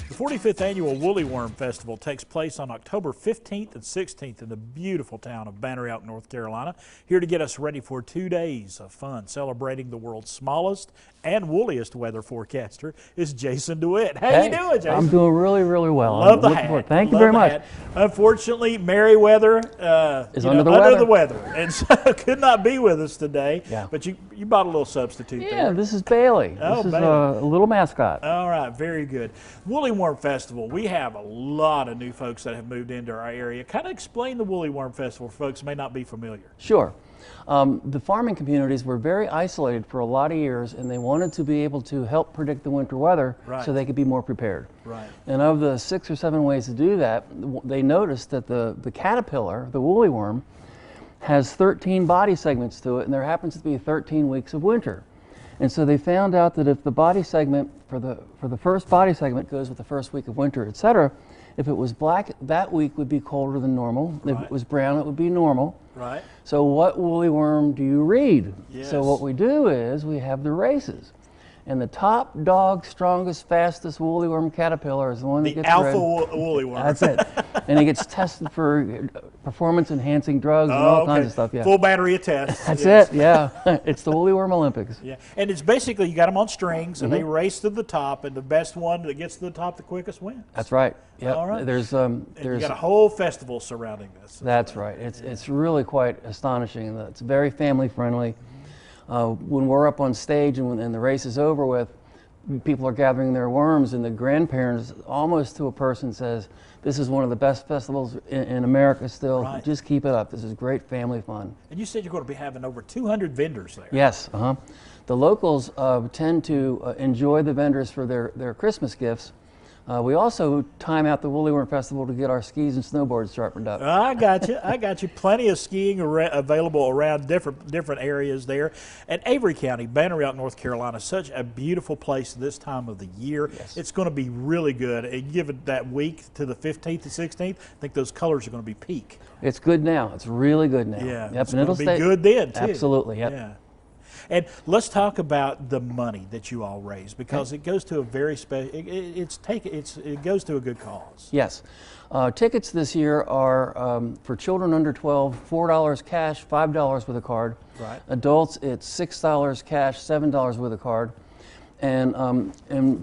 The 45th Annual Woolly Worm Festival takes place on October 15th and 16th in the beautiful town of Banner Elk, North Carolina. Here to get us ready for 2 days of fun celebrating the world's smallest and woolliest weather forecaster is Jason DeWitt. How you doing, Jason? I'm doing really, really well. Love the hat. Thank you very much. Hat. Unfortunately, Merriweather is under the weather, and so could not be with us today. Yeah. But you bought a little substitute there. Yeah, this is Bailey. Oh, this is Bailey. A little mascot. All right, very good. Woolly Worm Festival. We have a lot of new folks that have moved into our area. Kind of explain the Woolly Worm Festival for folks who may not be familiar. Sure. The farming communities were very isolated for a lot of years, and they wanted to be able to help predict the winter weather so they could be more prepared. Right. And of the 6 or 7 ways to do that, they noticed that the caterpillar, the woolly worm, has 13 body segments to it, and there happens to be 13 weeks of winter. And so they found out that if the body segment for the first body segment goes with the first week of winter, etc., if it was black, that week would be colder than normal. Right. If it was brown, it would be normal. Right. So what woolly worm do you read? Yes. So what we do is we have the races. And the top dog, strongest, fastest woolly worm caterpillar is the one that gets alpha read. woolly worm. That's it. And it gets tested for performance-enhancing drugs and all kinds of stuff. Yeah. Full battery of tests. That's it. Yeah. It's the Woolly Worm Olympics. Yeah. And it's basically you got them on strings, and they race to the top, and the best one that gets to the top the quickest wins. That's right. Yep. All right. There's you got a whole festival surrounding this. That's right. It's really quite astonishing. It's very family friendly. When we're up on stage and the race is over with, people are gathering their worms, and the grandparents, almost to a person, says, "This is one of the best festivals in America still. Right. Just keep it up. This is great family fun." And you said you're going to be having over 200 vendors there. Yes. The locals tend to enjoy the vendors for their Christmas gifts. We also time out the Woolly Worm Festival to get our skis and snowboards sharpened up. I got you. I got you. Plenty of skiing available around different areas there. And Avery County, Banner Elk, North Carolina, such a beautiful place this time of the year. Yes. It's going to be really good. And given that week to the 15th and 16th, I think those colors are going to be peak. It's good now. It's really good now. Yeah. Yep. It's And it'll going to stay be good then, too. Absolutely. Yep. Yeah. And let's talk about the money that you all raise, because it goes to a very special. It goes to a good cause. Yes. Tickets this year are for children under 12, $4 cash, $5 with a card. Right. Adults, it's $6 cash, $7 with a card. And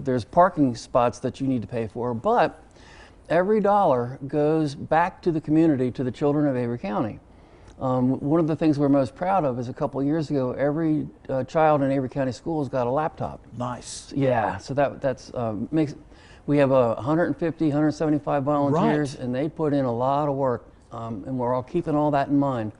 there's parking spots that you need to pay for, but every dollar goes back to the community, to the children of Avery County. One of the things we're most proud of is a couple of years ago, every child in Avery County schools got a laptop. Nice. Yeah, so that's makes. We have 150, 175 volunteers, and they put in a lot of work, and we're all keeping all that in mind,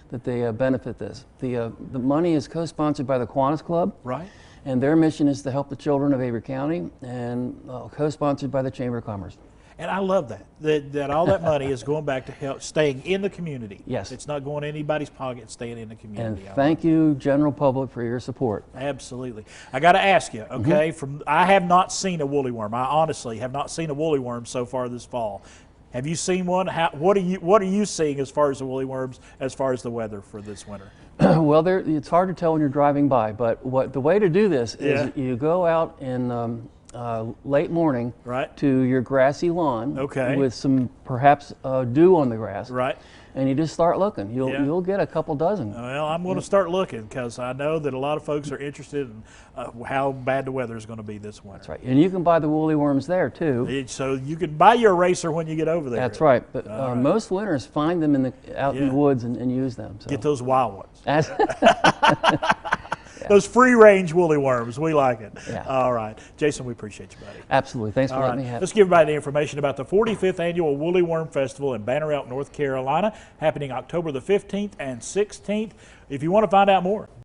that they benefit this. The money is co-sponsored by the Kiwanis Club. Right. And their mission is to help the children of Avery County, and co-sponsored by the Chamber of Commerce. And I love that all that money is going back to help staying in the community. Yes. It's not going in anybody's pocket, it's staying in the community. And thank you, general public, for your support. Absolutely. I got to ask you, okay, I have not seen a woolly worm. I honestly have not seen a woolly worm so far this fall. Have you seen one? What are you seeing as far as the woolly worms, as far as the weather for this winter? Well, it's hard to tell when you're driving by, but the way to do this is you go out in late morning to your grassy lawn with some perhaps dew on the grass. Right. And you just start looking. You'll get a couple dozen. Well, I'm going to start looking, because I know that a lot of folks are interested in how bad the weather is going to be this winter. That's right. And you can buy the woolly worms there too. So you can buy your eraser when you get over there. That's right. But most winners find them out in the woods and use them. So. Get those wild ones. Yeah. Those free-range woolly worms, we like it. Yeah. All right. Jason, we appreciate you, buddy. Absolutely. Thanks for letting me have it. Let's give everybody the information about the 45th Annual Woolly Worm Festival in Banner Elk, North Carolina, happening October the 15th and 16th. If you want to find out more,